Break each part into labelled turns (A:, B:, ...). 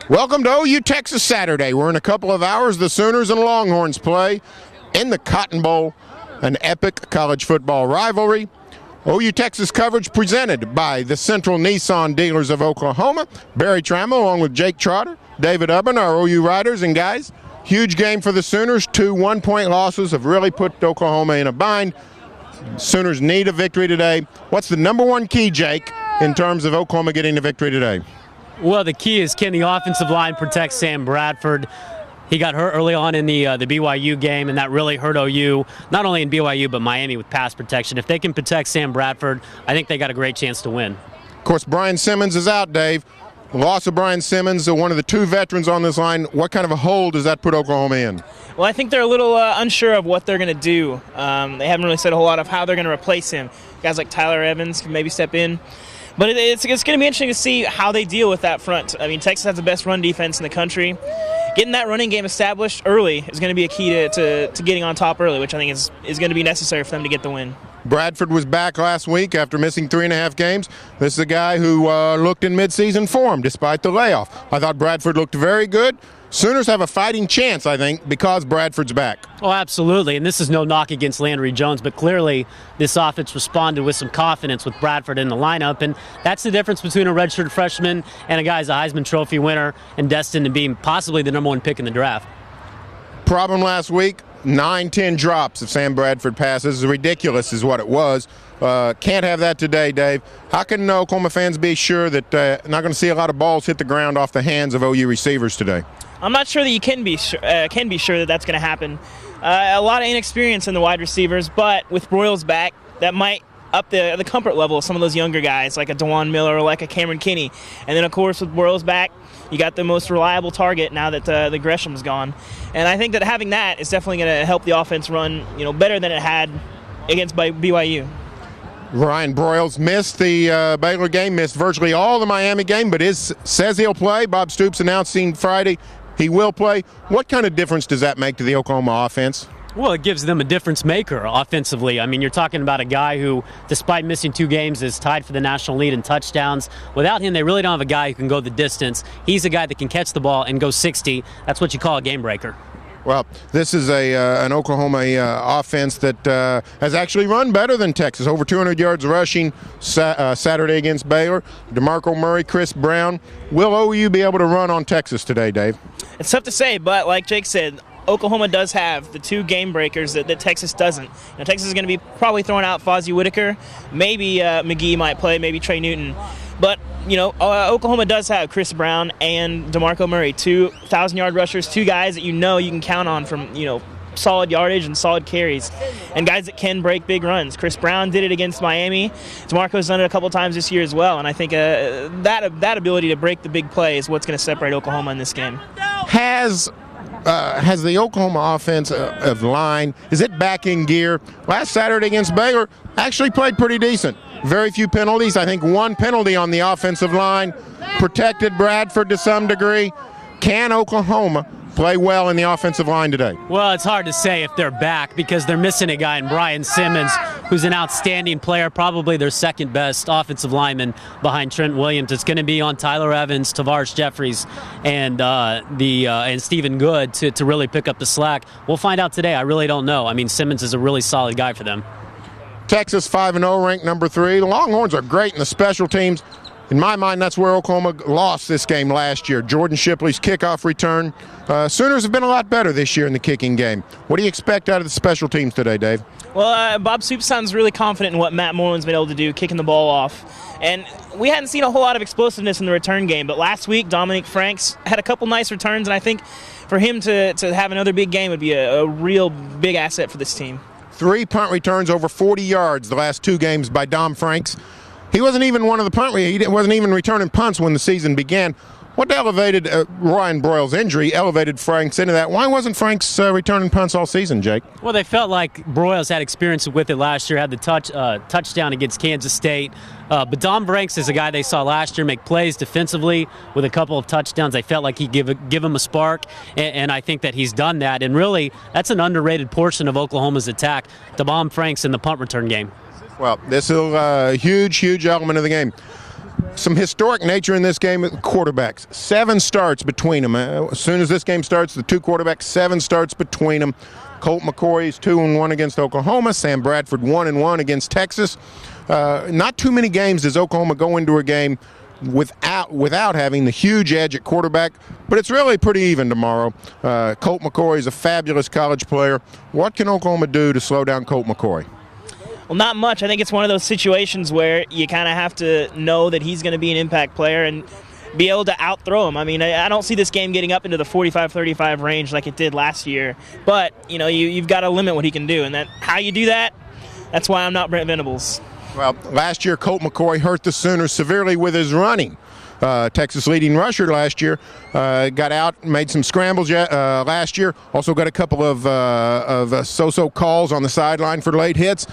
A: Welcome to OU Texas Saturday. We're in a couple of hours. The Sooners and Longhorns play in the Cotton Bowl, an epic college football rivalry. OU Texas coverage presented by the Central Nissan dealers of Oklahoma. Barry Trammell along with Jake Trotter, David Ubben, our OU writers. And guys, huge game for the Sooners. 2 one-point losses have really put Oklahoma in a bind. Sooners need a victory today. What's the number one key, Jake, in terms of Oklahoma getting a victory today?
B: Well, the key is, can the offensive line protect Sam Bradford? He got hurt early on in the BYU game, and that really hurt OU, not only in BYU but Miami with pass protection. If they can protect Sam Bradford, I think they got a great chance to win.
A: Of course, Brian Simmons is out, Dave. The loss of Brian Simmons, one of the two veterans on this line, what kind of a hole does that put Oklahoma in?
C: Well, I think they're a little unsure of what they're going to do. They haven't really said a whole lot of how they're going to replace him. Guys like Tyler Evans can maybe step in. But it's going to be interesting to see how they deal with that front. I mean, Texas has the best run defense in the country. Getting that running game established early is going to be a key to getting on top early, which I think is going to be necessary for them to get the win.
A: Bradford was back last week after missing 3.5 games. This is a guy who looked in midseason form despite the layoff. I thought Bradford looked very good. Sooners have a fighting chance, I think, because Bradford's back.
B: Oh, absolutely. And this is no knock against Landry Jones, but clearly this offense responded with some confidence with Bradford in the lineup. And that's the difference between a redshirt freshman and a guy who's a Heisman Trophy winner and destined to be possibly the number one pick in the draft.
A: Problem last week, 9-10 drops of Sam Bradford passes. Ridiculous is what it was. Can't have that today, Dave. How can Oklahoma fans be sure that not going to see a lot of balls hit the ground off the hands of OU receivers today?
C: I'm not sure that you can be sure that that's going to happen. A lot of inexperience in the wide receivers, but with Broyles back, that might up the comfort level of some of those younger guys, like a DeJuan Miller or like a Cameron Kinney. And then, of course, with Broyles back, you got the most reliable target now that the Gresham's gone. And I think that having that is definitely going to help the offense run, better than it had against BYU.
A: Ryan Broyles missed the Baylor game, missed virtually all the Miami game, but says he'll play. Bob Stoops announcing Friday he will play. What kind of difference does that make to the Oklahoma offense?
B: Well, it gives them a difference maker offensively. I mean, you're talking about a guy who, despite missing 2 games, is tied for the national lead in touchdowns. Without him, they really don't have a guy who can go the distance. He's a guy that can catch the ball and go 60. That's what you call a game breaker. Well,
A: this is an Oklahoma offense that has actually run better than Texas. Over 200 yards rushing Saturday against Baylor. DeMarco Murray, Chris Brown. Will OU be able to run on Texas today, Dave?
C: It's tough to say, but like Jake said, Oklahoma does have the 2 game breakers that Texas doesn't. Texas is going to be probably throwing out Fozzie Whitaker. Maybe McGee might play, maybe Trey Newton. But, Oklahoma does have Chris Brown and DeMarco Murray, 2 1,000-yard rushers, 2 guys that you can count on from, solid yardage and solid carries, and guys that can break big runs. Chris Brown did it against Miami. DeMarco's done it a couple times this year as well, and I think that ability to break the big play is what's going to separate Oklahoma in this game.
A: Has the Oklahoma offensive line, is it back in gear? Last Saturday against Baylor, actually played pretty decent. Very few penalties. I think 1 penalty on the offensive line. Protected Bradford to some degree. Can Oklahoma play well in the offensive line today?
B: Well, it's hard to say if they're back because they're missing a guy in Brian Simmons, who's an outstanding player, probably their second best offensive lineman behind Trent Williams. It's going to be on Tyler Evans, Tavares Jeffries, and Stephen Good to really pick up the slack. We'll find out today. I really don't know. I mean, Simmons is a really solid guy for them.
A: Texas 5-0, ranked number 3. The Longhorns are great in the special teams. In my mind, that's where Oklahoma lost this game last year. Jordan Shipley's kickoff return. Sooners have been a lot better this year in the kicking game. What do you expect out of the special teams today, Dave?
C: Well, Bob Stoops sounds really confident in what Matt Moreland's been able to do, kicking the ball off. And we hadn't seen a whole lot of explosiveness in the return game, but last week Dominique Franks had a couple nice returns, and I think for him to have another big game would be a real big asset for this team.
A: 3 punt returns over 40 yards the last 2 games by Dom Franks. He wasn't even one of the he wasn't even returning punts when the season began. What elevated Ryan Broyles' injury elevated Franks into that? Why wasn't Franks returning punts all season, Jake?
B: Well, they felt like Broyles had experience with it last year, had the touchdown against Kansas State. But Dom Franks is a guy they saw last year make plays defensively with a couple of touchdowns. They felt like he'd give him a spark, and I think that he's done that. And really, that's an underrated portion of Oklahoma's attack, Dom Franks in the punt return game.
A: Well, this is a huge, huge element of the game. Some historic nature in this game. Quarterbacks, 7 starts between them. As soon as this game starts, the 2 quarterbacks, 7 starts between them. Colt McCoy is 2-1 against Oklahoma. Sam Bradford 1-1 against Texas. Not too many games does Oklahoma go into a game without having the huge edge at quarterback, but it's really pretty even tomorrow. Colt McCoy is a fabulous college player. What can Oklahoma do to slow down Colt McCoy?
C: Well, not much. I think it's one of those situations where you kind of have to know that he's going to be an impact player and be able to outthrow him. I mean, I don't see this game getting up into the 45-35 range like it did last year, but you've got to limit what he can do, and how you do that, that's why I'm not Brent Venables. Well,
A: last year Colt McCoy hurt the Sooners severely with his running. Texas leading rusher last year got out, made some scrambles last year. Also got a couple of so-so calls on the sideline for late hits.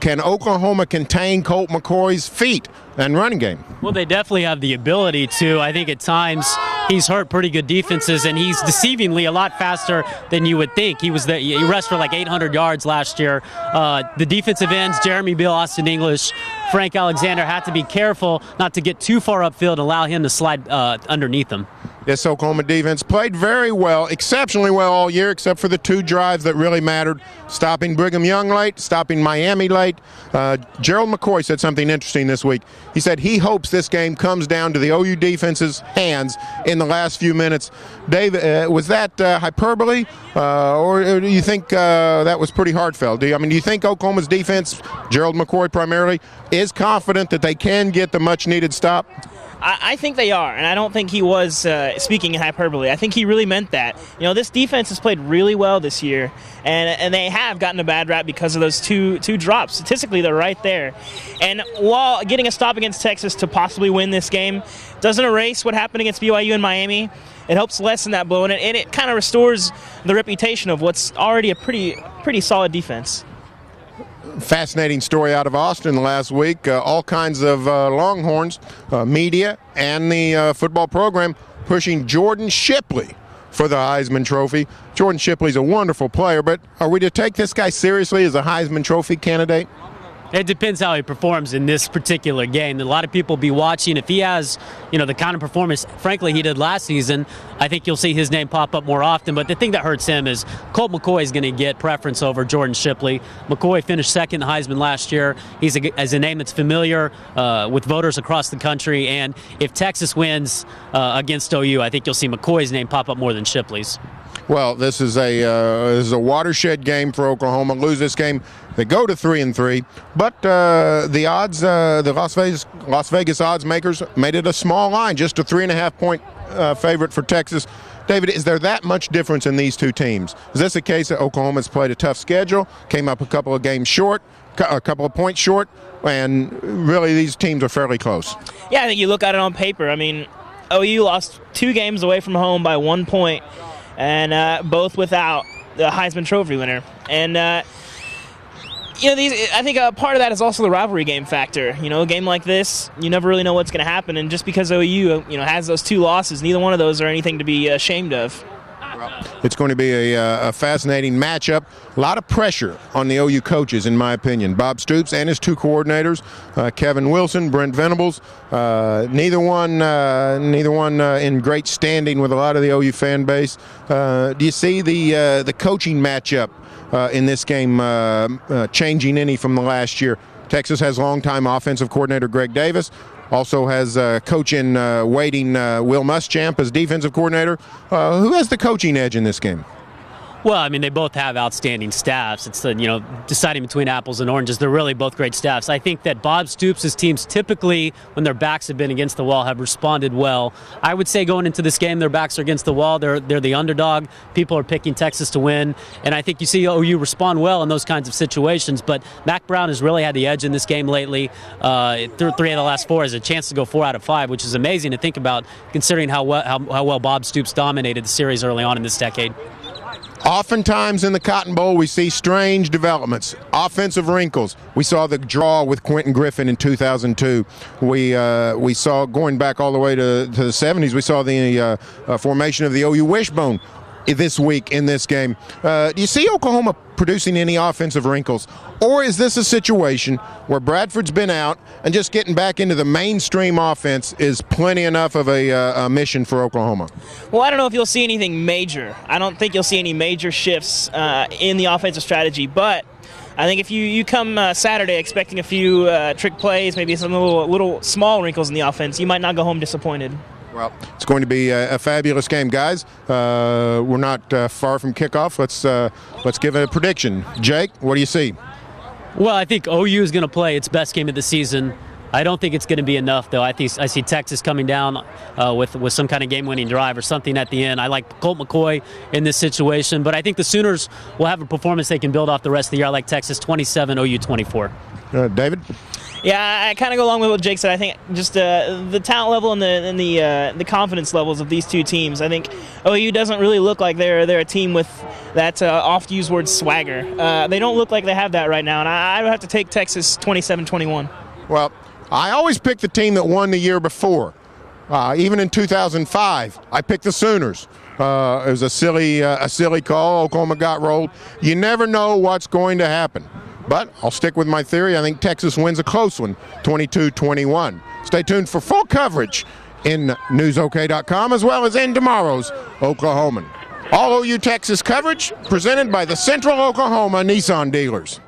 A: Can Oklahoma contain Colt McCoy's feet and running game?
B: Well, they definitely have the ability to. I think at times he's hurt pretty good defenses, and he's deceivingly a lot faster than you would think. He rushed for like 800 yards last year. The defensive ends, Jeremy Beal, Austin English, Frank Alexander, had to be careful not to get too far upfield and allow him to slide underneath them.
A: This Oklahoma defense played very well, exceptionally well all year, except for the 2 drives that really mattered, stopping Brigham Young late, stopping Miami late. Gerald McCoy said something interesting this week. He said he hopes this game comes down to the OU defense's hands in the last few minutes. Dave, was that hyperbole, or do you think that was pretty heartfelt? Do you think Oklahoma's defense, Gerald McCoy primarily, is confident that they can get the much-needed stop?
C: I think they are, and I don't think he was speaking in hyperbole. I think he really meant that. This defense has played really well this year, and they have gotten a bad rap because of those two drops. Statistically, they're right there. And while getting a stop against Texas to possibly win this game doesn't erase what happened against BYU and Miami, it helps lessen that blow, and it kind of restores the reputation of what's already a pretty solid defense.
A: Fascinating story out of Austin last week. All kinds of Longhorns, media, and the football program pushing Jordan Shipley for the Heisman Trophy. Jordan Shipley's a wonderful player, but are we to take this guy seriously as a Heisman Trophy candidate?
B: It depends how he performs in this particular game. A lot of people will be watching. If he has, the kind of performance, frankly, he did last season, I think you'll see his name pop up more often. But the thing that hurts him is Colt McCoy is going to get preference over Jordan Shipley. McCoy finished second in Heisman last year. He's a name that's familiar with voters across the country. And if Texas wins against OU, I think you'll see McCoy's name pop up more than Shipley's.
A: Well, this is a watershed game for Oklahoma. Lose this game, they go to 3-3. But the odds, the Las Vegas odds makers made it a small line, just a 3.5-point favorite for Texas. David, is there that much difference in these two teams? Is this a case that Oklahoma's played a tough schedule, came up a couple of games short, a couple of points short, and really these teams are fairly close?
C: Yeah, I think you look at it on paper. I mean, OU lost 2 games away from home by 1 point. And both without the Heisman Trophy winner. And, I think a part of that is also the rivalry game factor. A game like this, you never really know what's going to happen. And just because OU, has those 2 losses, neither one of those are anything to be ashamed of.
A: It's going to be a fascinating matchup. A lot of pressure on the OU coaches, in my opinion. Bob Stoops and his 2 coordinators, Kevin Wilson, Brent Venables. Neither one in great standing with a lot of the OU fan base. Do you see the coaching matchup in this game changing any from the last year? Texas has longtime offensive coordinator Greg Davis. Also has coach in waiting Will Muschamp as defensive coordinator. Who has the coaching edge in this game?
B: Well, I mean, they both have outstanding staffs. It's deciding between apples and oranges. They're really both great staffs. I think that Bob Stoops' teams typically, when their backs have been against the wall, have responded well. I would say going into this game, their backs are against the wall. They're the underdog. People are picking Texas to win, and I think you see OU respond well in those kinds of situations. But Mac Brown has really had the edge in this game lately. 3 out of the last 4 has a chance to go 4 out of 5, which is amazing to think about, considering how well Bob Stoops dominated the series early on in this decade.
A: Oftentimes in the Cotton Bowl, we see strange developments, offensive wrinkles. We saw the draw with Quentin Griffin in 2002. We saw, going back all the way to the 70s, we saw the formation of the OU Wishbone. this week in this game. Do you see Oklahoma producing any offensive wrinkles? Or is this a situation where Bradford's been out and just getting back into the mainstream offense is plenty enough of a mission for Oklahoma?
C: Well, I don't know if you'll see anything major. I don't think you'll see any major shifts in the offensive strategy, but I think if you come Saturday expecting a few trick plays, maybe some little small wrinkles in the offense, you might not go home disappointed.
A: Well, it's going to be a fabulous game, guys. We're not far from kickoff. Let's give a prediction. Jake, what do you see?
B: Well, I think OU is going to play its best game of the season. I don't think it's going to be enough, though. I see Texas coming down with some kind of game-winning drive or something at the end. I like Colt McCoy in this situation, but I think the Sooners will have a performance they can build off the rest of the year. I like Texas 27, OU 24.
A: David?
C: Yeah, I kind of go along with what Jake said. I think just the talent level and the confidence levels of these two teams. I think OU doesn't really look like they're a team with that oft-used word swagger. They don't look like they have that right now, and I would have to take Texas 27-21.
A: Well, I always pick the team that won the year before. Even in 2005, I picked the Sooners. It was a silly call. Oklahoma got rolled. You never know what's going to happen. But I'll stick with my theory. I think Texas wins a close one, 22-21. Stay tuned for full coverage in newsok.com as well as in tomorrow's Oklahoman. All OU Texas coverage presented by the Central Oklahoma Nissan dealers.